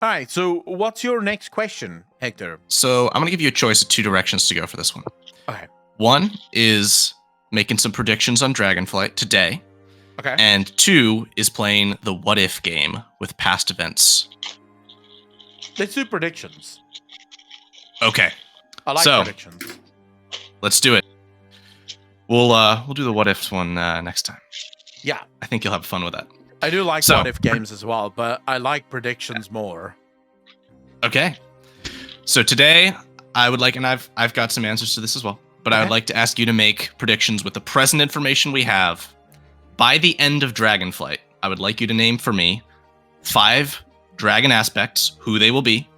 All right, so what's your next question, Hector? So I'm going to give you a choice of 2 directions to go for this one. Okay. One is making some predictions on Dragonflight today. Okay. And 2 is playing the what if game with past events. Let's do predictions. Okay. I like predictions. Let's do it. We'll do the what ifs one next time. Yeah. I think you'll have fun with that. I do like what if games as well, but I like predictions more. Okay. So today I would like, and I've got some answers to this as well, but I would like to ask you to make predictions with the present information we have. By the end of Dragonflight, I would like you to name for me 5 dragon aspects, who they will be,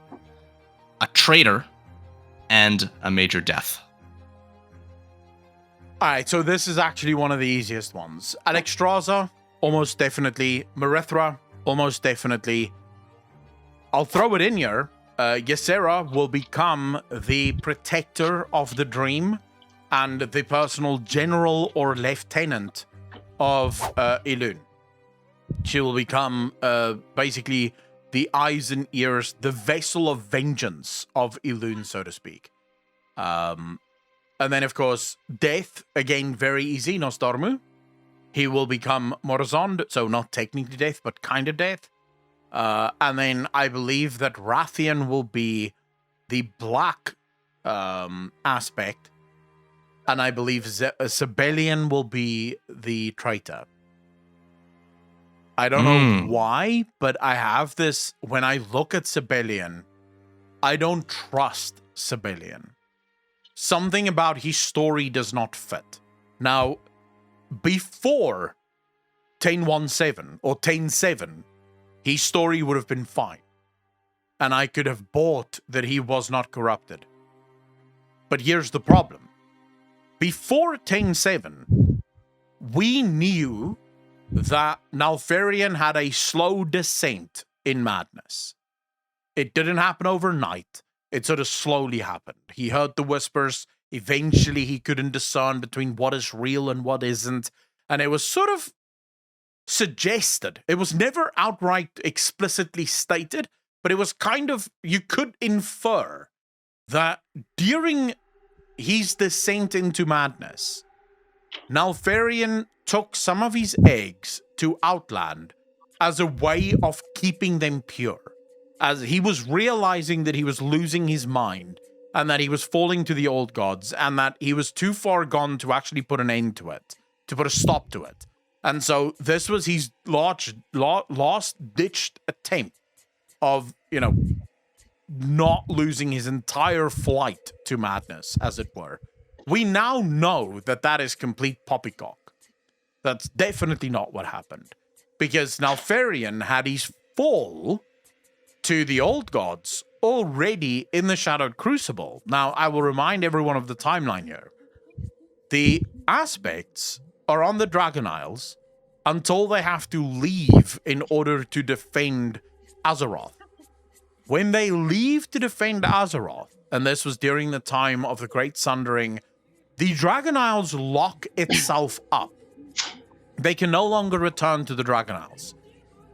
a traitor, and a major death. All right, so this is actually one of the easiest ones. Alexstrasza, almost definitely. Marithra, almost definitely. I'll throw it in here. Ysera will become the protector of the dream and the personal general or lieutenant of Elune. She will become basically the eyes and ears, the vessel of vengeance of Elune, so to speak. And then, of course, Death, again, very easy, Nostormu. He will become Morzond, so not technically Death, but kind of Death. And then I believe that Rathian will be the black aspect. And I believe Sibelian will be the traitor. I don't know why, but I have this. When I look at Sibelian, I don't trust Sibelian. Something about his story does not fit. Now, before Tain 1.7 or Tain 7, his story would have been fine. And I could have bought that he was not corrupted. But here's the problem. Before Tain 7, we knew that Nalfarian had a slow descent in madness. It didn't happen overnight. It sort of slowly happened. He heard the whispers. Eventually, he couldn't discern between what is real and what isn't. And it was sort of suggested. It was never outright explicitly stated, but it was kind of, you could infer that during his descent into madness, Nalfarian took some of his eggs to Outland as a way of keeping them pure. As he was realizing that he was losing his mind and that he was falling to the old gods and that he was too far gone to actually put an end to it, to put a stop to it. And so this was his last-ditched attempt of, not losing his entire flight to madness, as it were. We now know that that is complete poppycock. That's definitely not what happened. Because Nalfarian had his fall to the old gods already in the Shadowed Crucible. Now, I will remind everyone of the timeline here. The aspects are on the Dragon Isles until they have to leave in order to defend Azeroth. When they leave to defend Azeroth, and this was during the time of the Great Sundering, the Dragon Isles lock itself up. They can no longer return to the Dragon Isles.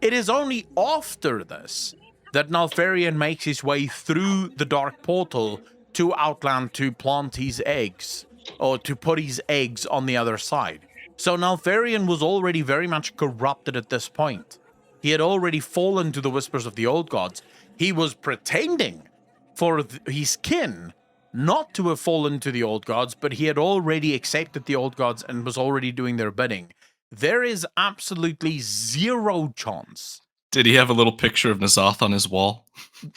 It is only after this that Nalfarian makes his way through the Dark Portal to Outland to plant his eggs, or to put his eggs on the other side. So Nalfarian was already very much corrupted at this point. He had already fallen to the whispers of the old gods. He was pretending for his kin not to have fallen to the old gods, but he had already accepted the old gods and was already doing their bidding. There is absolutely zero chance. Did he have a little picture of Nzoth on his wall?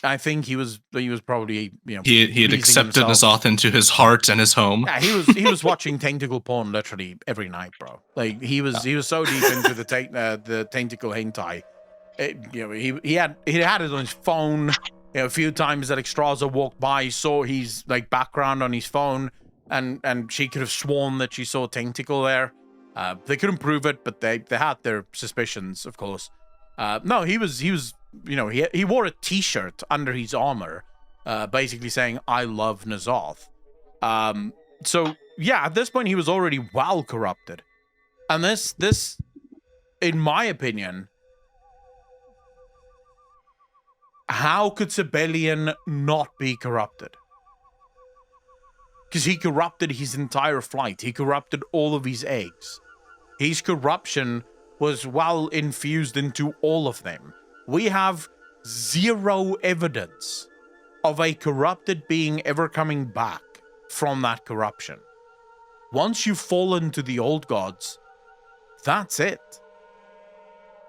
I think he was probably, he had accepted Nzoth into his heart and his home. Yeah, he was watching tentacle porn literally every night, bro. Like he was so deep into the tentacle hentai. He had it on his phone. A few times that Alexstrasza walked by, saw his background on his phone, and she could have sworn that she saw a tentacle there. They couldn't prove it, but they had their suspicions, of course. No, he wore a t-shirt under his armor, basically saying, "I love Nzoth." So yeah, at this point he was already well corrupted. And this, in my opinion, how could Sibelian not be corrupted? Because he corrupted his entire flight. He corrupted all of his eggs. His corruption was well infused into all of them. We have zero evidence of a corrupted being ever coming back from that corruption. Once you fall into the old gods, that's it.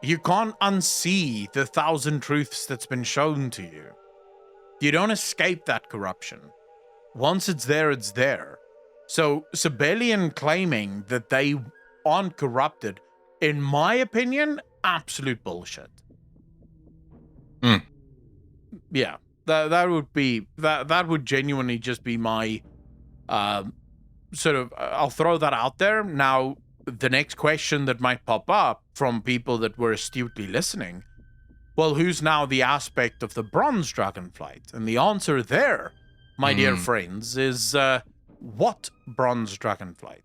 You can't unsee the 1,000 truths that's been shown to you. You don't escape that corruption. Once it's there, it's there. So Sibelian claiming that they aren't corrupted, in my opinion, absolute bullshit. Yeah, that would genuinely just be my sort of. I'll throw that out there. Now, the next question that might pop up from people that were astutely listening, well, who's now the aspect of the bronze dragonflight? And the answer there, my dear friends, is what bronze dragonflight?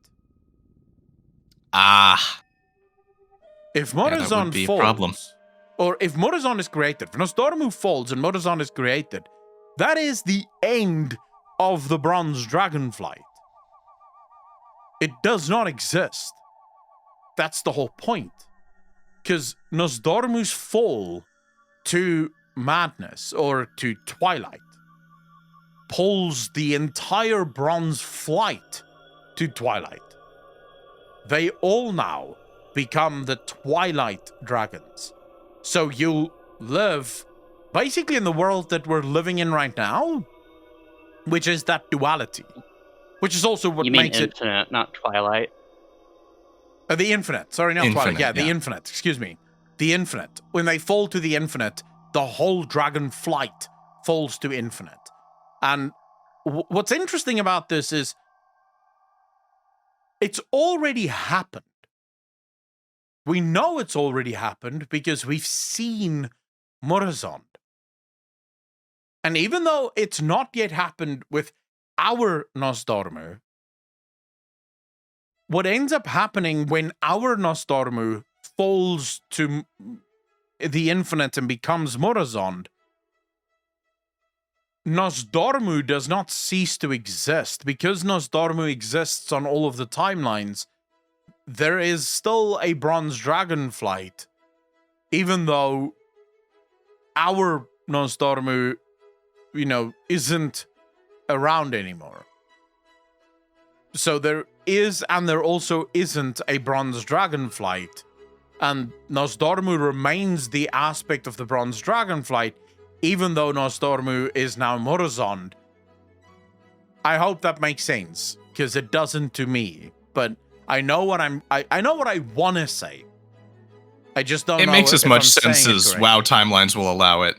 If Morazon falls, problem. or if Morazon is created, if Nosdormu falls and Morazon is created, that is the end of the bronze dragonflight. It does not exist. That's the whole point. Because Nosdormu's fall to madness or to twilight pulls the entire bronze flight to twilight. They all now become the twilight dragons. So you live basically in the world that we're living in right now, which is that duality. Which is also what makes it... You mean infinite, not twilight? The infinite. Sorry, not Infinite, twilight. Yeah, the infinite. Excuse me. The infinite. When they fall to the infinite, the whole dragon flight falls to infinite. And what's interesting about this is it's already happened. We know it's already happened because we've seen Morazon. And even though it's not yet happened with our Nosdormu, what ends up happening when our Nosdormu falls to the infinite and becomes Morazon, Nosdormu does not cease to exist. Because Nosdormu exists on all of the timelines, there is still a bronze dragonflight, even though our Nosdormu, isn't around anymore. So there is, and there also isn't, a bronze dragonflight, and Nosdormu remains the aspect of the bronze dragonflight, even though Nosdormu is now Morazon. I hope that makes sense, because it doesn't to me. But I know what I know what I want to say. I just don't know. It makes as if much I'm sense saying it as correctly. WoW timelines will allow it.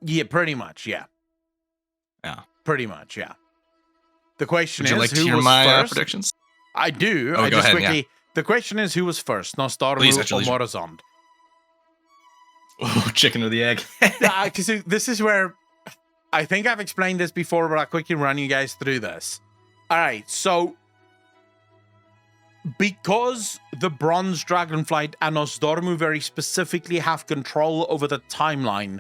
Yeah, pretty much. Yeah. Yeah. Pretty much. Yeah. The question Would you is, like to who hear was my first? predictions? I do. Oh, I go just ahead, quickly. yeah. The question is, who was first, Nosdormu Please, or actually. Morazon? Oh, chicken or the egg. Because this is where I think I've explained this before, but I'll quickly run you guys through this. All right, so because the Bronze Dragonflight and Nosdormu very specifically have control over the timeline,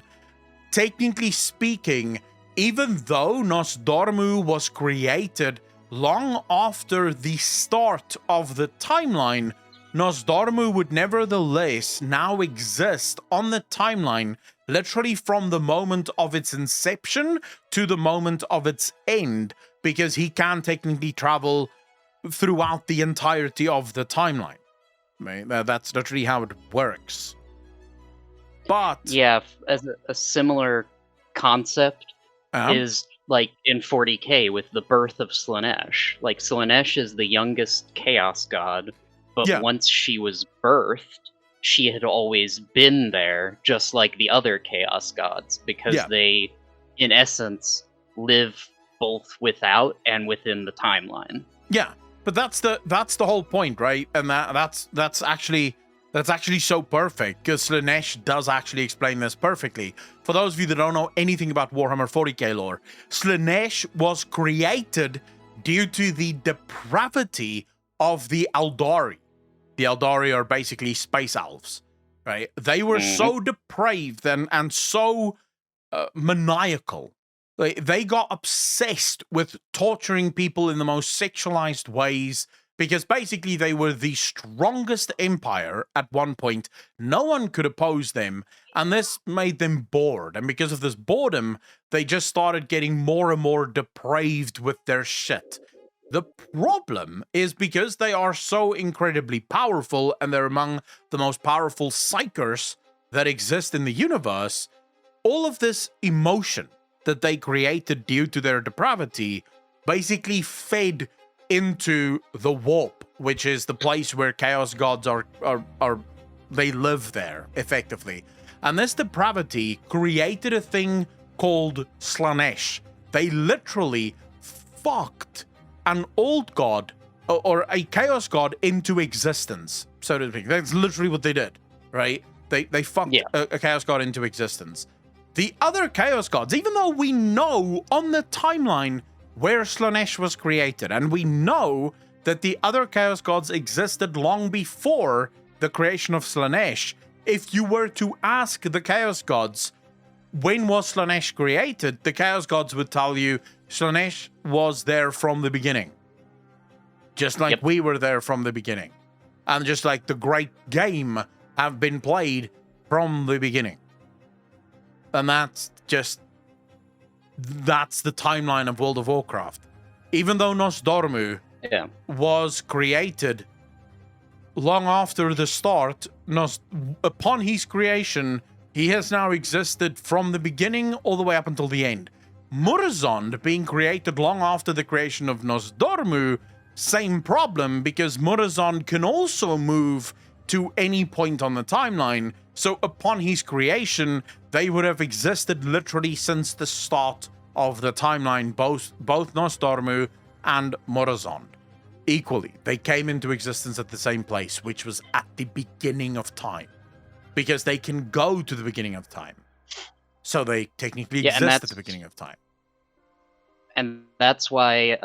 technically speaking, even though Nosdormu was created long after the start of the timeline, Nosdormu would nevertheless now exist on the timeline literally from the moment of its inception to the moment of its end, because he can technically travel throughout the entirety of the timeline. Right? That's literally how it works. But Yeah, as a similar concept is like in 40k with the birth of Slaanesh. Like Slaanesh is the youngest chaos god, but Yeah. once she was birthed, she had always been there, just like the other chaos gods, because Yeah. they, in essence, live both without and within the timeline. Yeah, but that's the whole point, right? And that's actually so perfect, because Slaanesh does actually explain this perfectly. For those of you that don't know anything about Warhammer 40k lore, Slaanesh was created due to the depravity of the Eldari. The Eldari are basically space elves, right? They were so depraved and so maniacal. They got obsessed with torturing people in the most sexualized ways because basically they were the strongest empire at one point. No one could oppose them, and this made them bored. And because of this boredom, they just started getting more and more depraved with their shit. The problem is because they are so incredibly powerful and they're among the most powerful psychers that exist in the universe, all of this emotion that they created due to their depravity basically fed into the warp, which is the place where chaos gods are they live there effectively. And this depravity created a thing called Slaanesh. They literally fucked an old god or a chaos god into existence, so to speak. That's literally what they did, right? They fucked a chaos god into existence. The other chaos gods, even though we know on the timeline where Slaanesh was created, and we know that the other chaos gods existed long before the creation of Slaanesh, if you were to ask the chaos gods, when was Slaanesh created, the chaos gods would tell you Slaanesh was there from the beginning. Just like we were there from the beginning. And just like the great game have been played from the beginning. And that's the timeline of World of Warcraft. Even though Nosdormu was created long after the start, upon his creation, he has now existed from the beginning all the way up until the end. Murozond being created long after the creation of Nosdormu, same problem, because Murozond can also move to any point on the timeline. So upon his creation, they would have existed literally since the start of the timeline, both Nosdormu and Murozond. Equally, they came into existence at the same place, which was at the beginning of time. Because they can go to the beginning of time. So they technically exist at the beginning of time. And that's why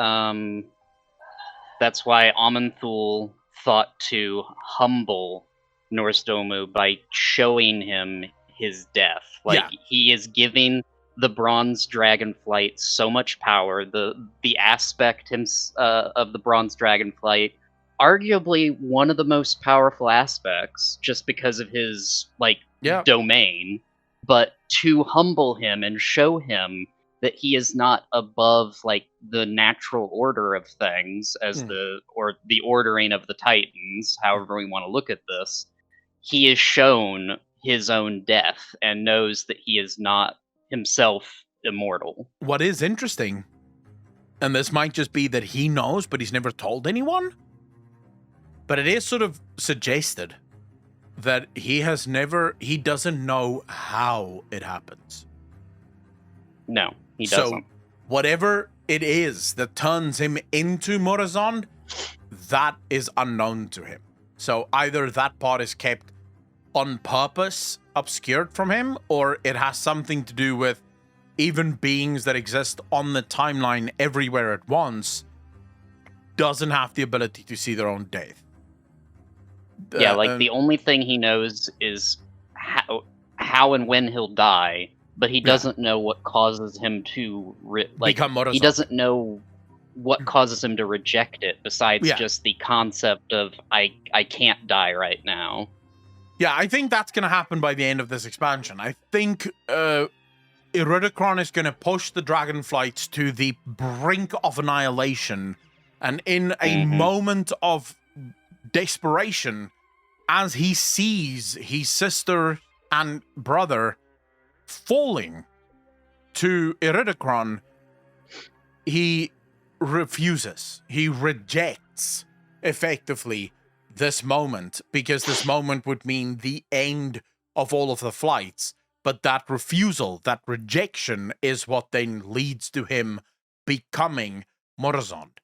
Aman'Thul thought to humble Nosdormu by showing him his death. He is giving the Bronze Dragonflight so much power. The aspect of the Bronze Dragonflight, arguably one of the most powerful aspects, just because of his domain. But to humble him and show him that he is not above the natural order of things, as the ordering of the Titans, however we want to look at this, he is shown his own death and knows that he is not himself immortal. What is interesting, and this might just be that he knows, but he's never told anyone, but it is sort of suggested that he doesn't know how it happens. No, he doesn't. So whatever it is that turns him into Murozond, that is unknown to him. So either that part is kept on purpose, obscured from him, or it has something to do with even beings that exist on the timeline everywhere at once doesn't have the ability to see their own death. The only thing he knows is how and when he'll die, but he doesn't know what causes him to become Murozond. He doesn't know what causes him to reject it, besides just the concept of I can't die right now. Yeah, I think that's going to happen by the end of this expansion. I think Iridikron is going to push the Dragonflights to the brink of annihilation, and in a moment of desperation, as he sees his sister and brother falling to Iridikron, he refuses. He rejects, effectively, this moment, because this moment would mean the end of all of the flights. But that refusal, that rejection, is what then leads to him becoming Murozond.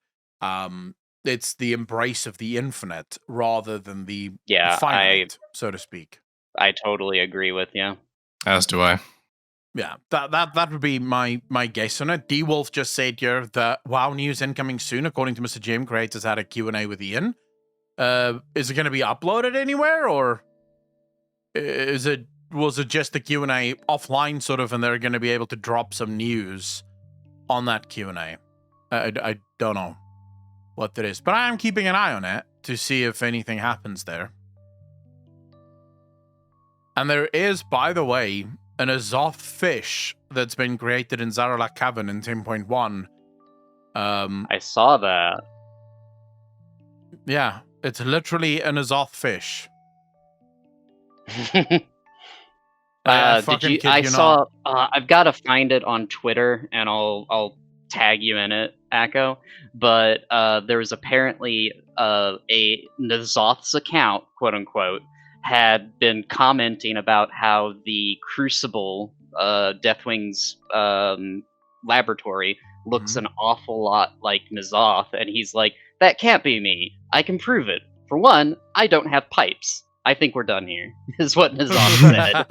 It's the embrace of the infinite rather than the finite, so to speak. I totally agree with you. As do I. Yeah, that would be my guess on it. D-Wolf just said here that WoW news incoming soon, according to Mr. Jim. Creators had a Q&A with Ian. Is it going to be uploaded anywhere, or is it was it just a Q&A offline, sort of, and they're going to be able to drop some news on that Q&A? I don't know what that is, but I am keeping an eye on it to see if anything happens there. And there is, by the way, an Nzoth fish that's been created in Zaralak Cavern in 10.1. I saw that. Yeah, it's literally an Nzoth fish. I fucking kid you saw. not. I've got to find it on Twitter, and I'll tag you in it, Akko. But there was apparently a Nzoth's account, quote unquote, had been commenting about how the Crucible, Deathwing's laboratory, looks an awful lot like Nzoth, and he's like, "That can't be me. I can prove it. For one, I don't have pipes. I think we're done here," is what Nzoth said.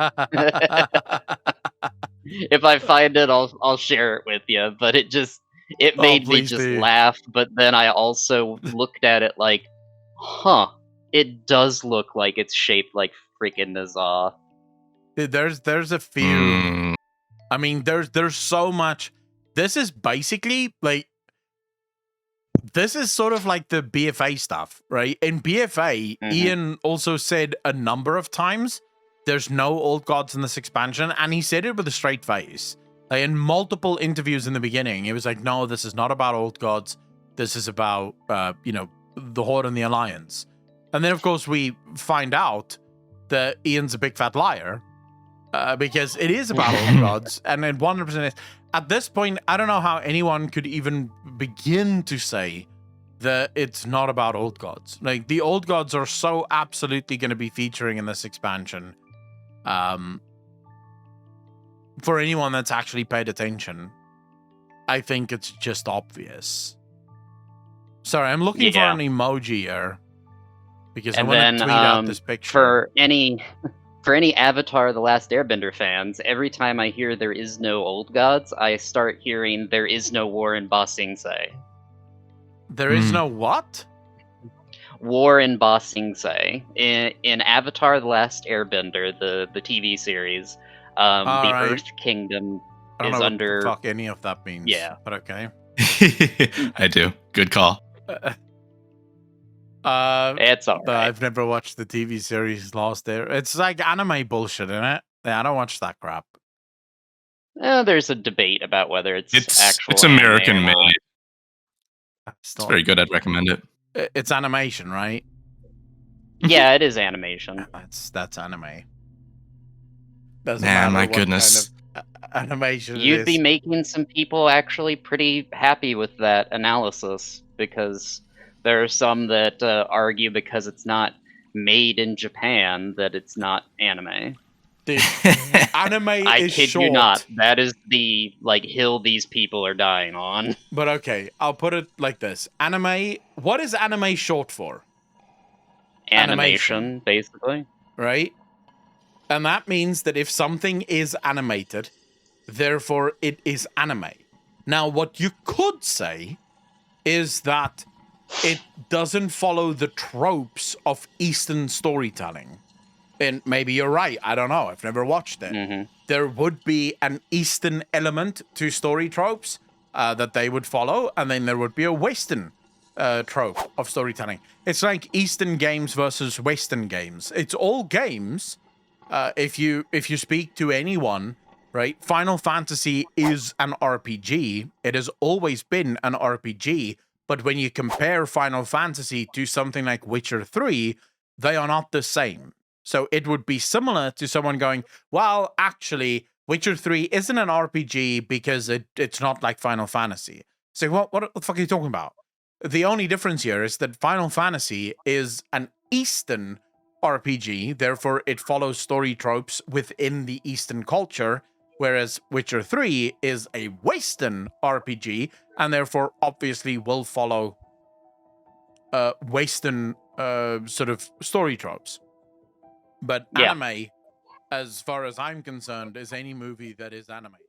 If I find it, I'll share it with you. But it made me just laugh. But then I also looked at it like, huh, it does look like it's shaped like freaking Nzoth. Dude, there's a few. I mean, there's so much. This is basically like, this is sort of like the BFA stuff, right? In BFA, Ian also said a number of times there's no old gods in this expansion, and he said it with a straight face. Like, in multiple interviews in the beginning, he was like, no, this is not about old gods. This is about, the Horde and the Alliance. And then, of course, we find out that Ian's a big fat liar, because it is about old gods, and it 100% is. At this point, I don't know how anyone could even begin to say that it's not about old gods. Like, the old gods are so absolutely going to be featuring in this expansion. For anyone that's actually paid attention, I think it's just obvious. Sorry, I'm looking for an emoji here, because I want to tweet out this picture. For any Avatar The Last Airbender fans, every time I hear there is no old gods, I start hearing there is no war in Ba Sing Se. There is no what? War in Ba Sing Se. In Avatar The Last Airbender, the TV series, the Earth Kingdom I don't is know under... what the fuck any of that means. Yeah. But okay. I do. Good call. It's alright. I've never watched the TV series Lost Air. It's like anime bullshit, isn't it? Yeah, I don't watch that crap. There's a debate about whether it's actual. It's American anime made. It's very good. I'd recommend it. It's animation, right? Yeah, it is animation. That's anime. Doesn't Man, matter my what goodness. kind of animation You'd be making some people actually pretty happy with that analysis, because there are some that argue because it's not made in Japan that it's not anime. Dude, anime I is kid short. you not. That is the hill these people are dying on. But okay, I'll put it like this. Anime, what is anime short for? Animation, basically. Right? And that means that if something is animated, therefore it is anime. Now, what you could say is that it doesn't follow the tropes of Eastern storytelling. And maybe you're right. I don't know. I've never watched it. There would be an Eastern element to story tropes that they would follow, and then there would be a Western trope of storytelling. It's like Eastern games versus Western games. It's all games. If you speak to anyone, right? Final Fantasy is an RPG. It has always been an RPG. But when you compare Final Fantasy to something like Witcher 3, they are not the same. So it would be similar to someone going, well, actually, Witcher 3 isn't an RPG because it's not like Final Fantasy. So what the fuck are you talking about? The only difference here is that Final Fantasy is an Eastern RPG, therefore it follows story tropes within the Eastern culture, whereas Witcher 3 is a Western RPG, and therefore obviously will follow Western sort of story tropes. But anime, as far as I'm concerned, is any movie that is animated.